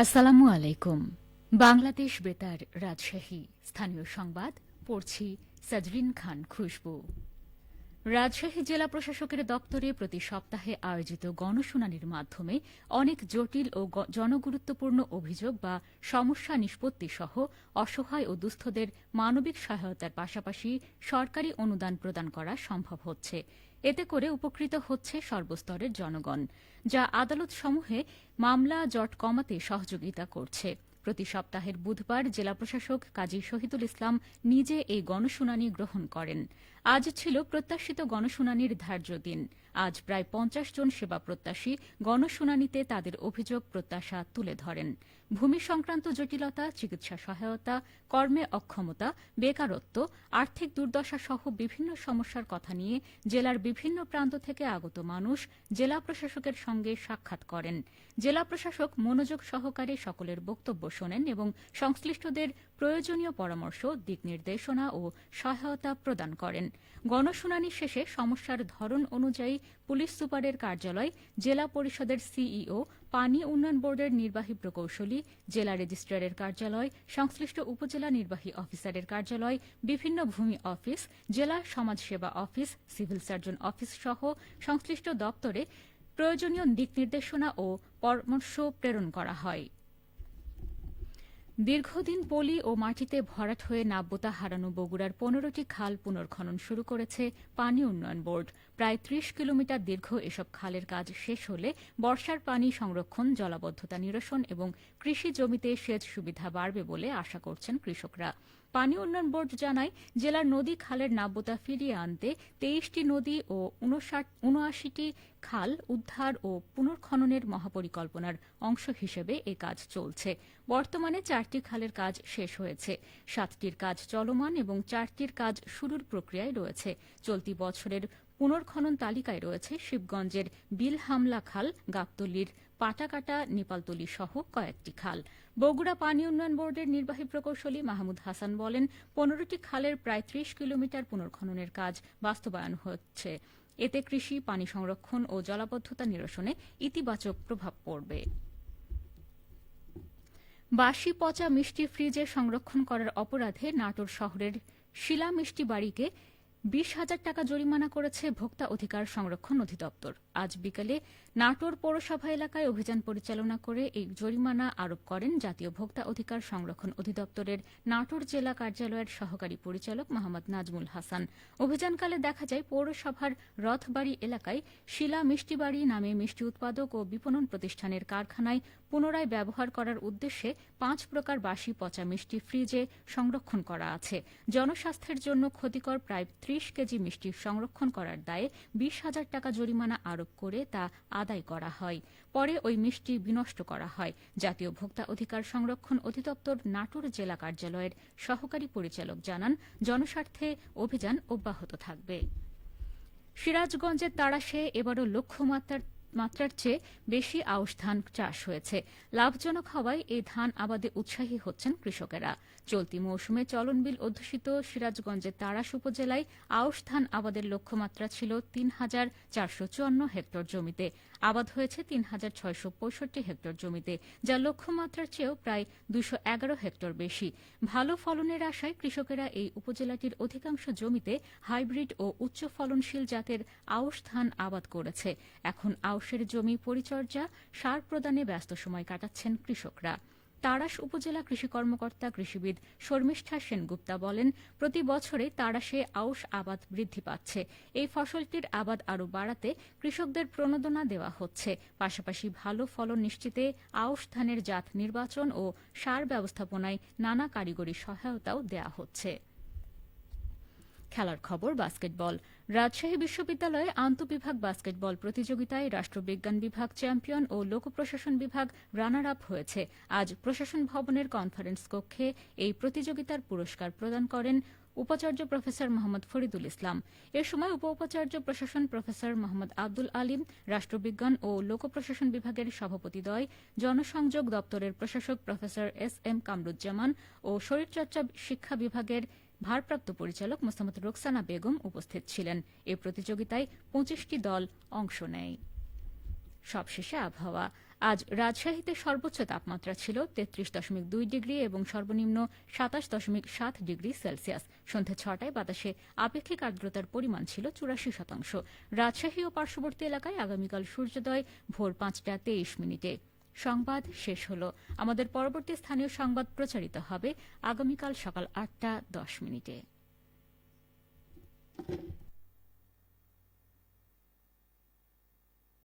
আসসালামু আলাইকুম। বাংলাদেশ বেতার রাজশাহী স্থানীয় সংবাদ পড়ছি সাজরিন খান খুশবু। রাজশাহী জেলা প্রশাসকের দপ্তরে প্রতি সপ্তাহে আয়োজিত গণশুনানির মাধ্যমে অনেক জটিল ও জনগুরুত্বপূর্ণ অভিযোগ বা সমস্যা নিষ্পত্তি সহ অসহায় ও দুস্থদের মানবিক সহায়তার পাশাপাশি সরকারি অনুদান প্রদান করা সম্ভব হচ্ছে। এতে করে উপকৃত হচ্ছে সর্বস্তরের জনগণ, যা আদালতসমূহে মামলা জট কমাতে সহযোগিতা করছে। প্রতি সপ্তাহের বুধবার জেলা প্রশাসক কাজী শহীদুল ইসলাম নিজে এই গণশুনানি গ্রহণ করেন। আজ ছিল প্রত্যাশিত গণশুনানির ধার্য দিন। আজ প্রায় ৫০ জন সেবা প্রত্যাশী গণশুনানিতে তাদের অভিযোগ প্রত্যাশা তুলে ধরেন। ভূমি সংক্রান্ত জটিলতা, চিকিৎসা সহায়তা, কর্মে অক্ষমতা, বেকারত্ব, আর্থিক দুর্দশা সহ বিভিন্ন সমস্যার কথা নিয়ে জেলার বিভিন্ন প্রান্ত থেকে আগত মানুষ জেলা প্রশাসকের সঙ্গে সাক্ষাৎ করেন। জেলা প্রশাসক মনোযোগ সহকারে সকলের বক্তব্য শোনেন এবং সংশ্লিষ্টদের প্রয়োজনীয় পরামর্শ, দিক নির্দেশনা ও সহায়তা প্রদান করেন। গণশুনানি শেষে সমস্যার ধরন অনুযায়ী পুলিশ সুপারের কার্যালয়, জেলা পরিষদের সিইও, পানি উন্নয়ন বোর্ডের নির্বাহী প্রকৌশলী, জেলা রেজিস্ট্রারের কার্যালয়, সংশ্লিষ্ট উপজেলা নির্বাহী অফিসারের কার্যালয়, বিভিন্ন ভূমি অফিস, জেলা সমাজসেবা অফিস, সিভিল সার্জন অফিস সহ সংশ্লিষ্ট দপ্তরে প্রয়োজনীয় দিক নির্দেশনা ও পরামর্শ প্রেরণ করা হয়। দীর্ঘদিন পলি ও মাটিতে ভরাট হয়ে নাব্যতা হারানো বগুড়ার ১৫টি খাল পুনর্খনন শুরু করেছে পানি উন্নয়ন বোর্ড। প্রায় ৩০ কিলোমিটার দীর্ঘ এসব খালের কাজ শেষ হলে বর্ষার পানি সংরক্ষণ, জলাবদ্ধতা নিরসন এবং কৃষি জমিতে সেচ সুবিধা বাড়বে বলে আশা করছেন কৃষকরা। পানি উন্নয়ন বোর্ড জানায়, জেলার নদী খালের নাব্যতা ফিরিয়ে আনতে ২৩টি নদী ও ৭৯টি খাল উদ্ধার ও পুনর্খননের মহাপরিকল্পনার অংশ হিসেবে এ কাজ চলছে। বর্তমানে ৪টি খালের কাজ শেষ হয়েছে, ৭টির কাজ চলমান এবং 4টির কাজ শুরুর প্রক্রিয়ায় রয়েছে। চলতি বছরের পুনর্খনন তালিকায় রয়েছে শিবগঞ্জের বিলহামলা খাল, গাবতলীর পাটাকাটা, নেপালতলী সহ কয়েকটি খাল। বগুড়া পানি উন্নয়ন বোর্ডের নির্বাহী প্রকৌশলী মাহমুদ হাসান বলেন, ১৫টি খালের প্রায় ৩০ কিলোমিটার পুনর্খননের কাজ বাস্তবায়ন হচ্ছে। এতে কৃষি, পানি সংরক্ষণ ও জলাবদ্ধতা নিরসনে ইতিবাচক প্রভাব পড়বে। বাসি পচা মিষ্টি ফ্রিজে সংরক্ষণ করার অপরাধে নাটোর শহরের শিলা মিষ্টি বাড়িকে ২০,০০০ টাকা জরিমানা করেছে ভোক্তা অধিকার সংরক্ষণ অধিদপ্তর। আজ বিকেলে নাটোর পৌরসভা এলাকায় অভিযান পরিচালনা করে এই জরিমানা আরোপ করেন জাতীয় ভোক্তা অধিকার সংরক্ষণ অধিদপ্তরের নাটোর জেলা কার্যালয়ের সহকারী পরিচালক মোহাম্মদ নাজমুল হাসান। অভিযানকালে দেখা যায়, পৌরসভার রথবাড়ি এলাকায় শিলা মিষ্টি বাড়ি নামে মিষ্টি উৎপাদক ও বিপণন প্রতিষ্ঠানের কারখানায় পুনরায় ব্যবহার করার উদ্দেশ্যে ৫ প্রকার বাসি পচা মিষ্টি ফ্রিজে সংরক্ষণ করা আছে। জনস্বাস্থ্যের জন্য ক্ষতিকর প্রায় ৩০ কেজি মিষ্টি সংরক্ষণ করার দায়ে ২০,০০০ টাকা জরিমানা আরোপ করে তা আদায় করা হয়। পরে ওই মিষ্টি বিনষ্ট করা হয়। জাতীয় ভোক্তা অধিকার সংরক্ষণ অধিদপ্তর নাটোর জেলা কার্যালয়ের সহকারী পরিচালক জানান, জনস্বার্থে অভিযান অব্যাহত থাকবে। সিরাজগঞ্জের তাড়াশে এবারও লক্ষ্যমাত্রার চেয়ে বেশি আউশ ধান চাষ হয়েছে। লাভজনক হওয়ায় এই ধান আবাদে উৎসাহী হচ্ছেন কৃষকেরা। চলতি মৌসুমে চলনবিল অধ্যুষিত সিরাজগঞ্জের তাড়াশ উপজেলায় আউশ ধান আবাদের লক্ষ্যমাত্রা ছিল ৩,৪৫৪ হেক্টর জমিতে। আবাদ হয়েছে ৩,৬৬৫ হেক্টর জমিতে, যা লক্ষ্যমাত্রার চেয়েও প্রায় ২১১ হেক্টর বেশি। ভালো ফলনের আশায় কৃষকেরা এই উপজেলাটির অধিকাংশ জমিতে হাইব্রিড ও উচ্চ ফলনশীল জাতের আউশ ধান আবাদ করেছে। এখন আউশের জমি পরিচর্যা, সার প্রদানে ব্যস্ত সময় কাটাচ্ছেন কৃষকরা। তাড়াশ উপজেলা কৃষি কর্মকর্তা কৃষিবিদ শর্মিষ্ঠা সেনগুপ্তা বলেন, প্রতি বছরে তাড়াশে আউশ আবাদ বৃদ্ধি পাচ্ছে। এই ফসলটির আবাদ আরও বাড়াতে কৃষকদের প্রণোদনা দেওয়া হচ্ছে। পাশাপাশি ভালো ফলন নিশ্চিতে আউশ ধানের জাত নির্বাচন ও সার ব্যবস্থাপনায় নানা কারিগরি সহায়তাও দেওয়া হচ্ছে। খেলার খবর, বাস্কেটবল। রাজশাহী বিশ্ববিদ্যালয়ে আন্তঃবিভাগ বাস্কেটবল প্রতিযোগিতায় রাষ্ট্রবিজ্ঞান বিভাগ চ্যাম্পিয়ন ও লোকপ্রশাসন বিভাগ রানার আপ হয়েছে। আজ প্রশাসন ভবনের কনফারেন্স কক্ষে এই প্রতিযোগিতার পুরস্কার প্রদান করেন উপাচার্য প্রফেসর মোহাম্মদ ফরিদুল ইসলাম। এ সময় উপাচার্য প্রশাসন প্রফেসর মোহাম্মদ আব্দুল আলিম, রাষ্ট্রবিজ্ঞান ও লোকপ্রশাসন বিভাগের সভাপতিদ্বয়, জনসংযোগ দপ্তরের প্রশাসক প্রফেসর এস.এম. কামরুজ্জামান ও শরীরচর্চা শিক্ষা বিভাগের ভারপ্রাপ্ত পরিচালক মোসাম্মদ রোকসানা বেগম উপস্থিত ছিলেন। এ প্রতিযোগিতায় ২৫টি দল অংশ নেয়। সবশেষে আবহাওয়া। আজ রাজশাহীতে সর্বোচ্চ তাপমাত্রা ছিল ৩৩.২ ডিগ্রি এবং সর্বনিম্ন ২৭.৭ ডিগ্রি সেলসিয়াস। সন্ধ্যা ৬টায় বাতাসে আপেক্ষিক আর্দ্রতার পরিমাণ ছিল ৮৪%। রাজশাহী ও পার্শ্ববর্তী এলাকায় আগামীকাল সূর্যোদয় ভোর ৫টা ২৩ মিনিটে। সংবাদ শেষ হল। আমাদের পরবর্তী স্থানীয় সংবাদ প্রচারিত হবে আগামীকাল সকাল ৮টা ১০ মিনিটে।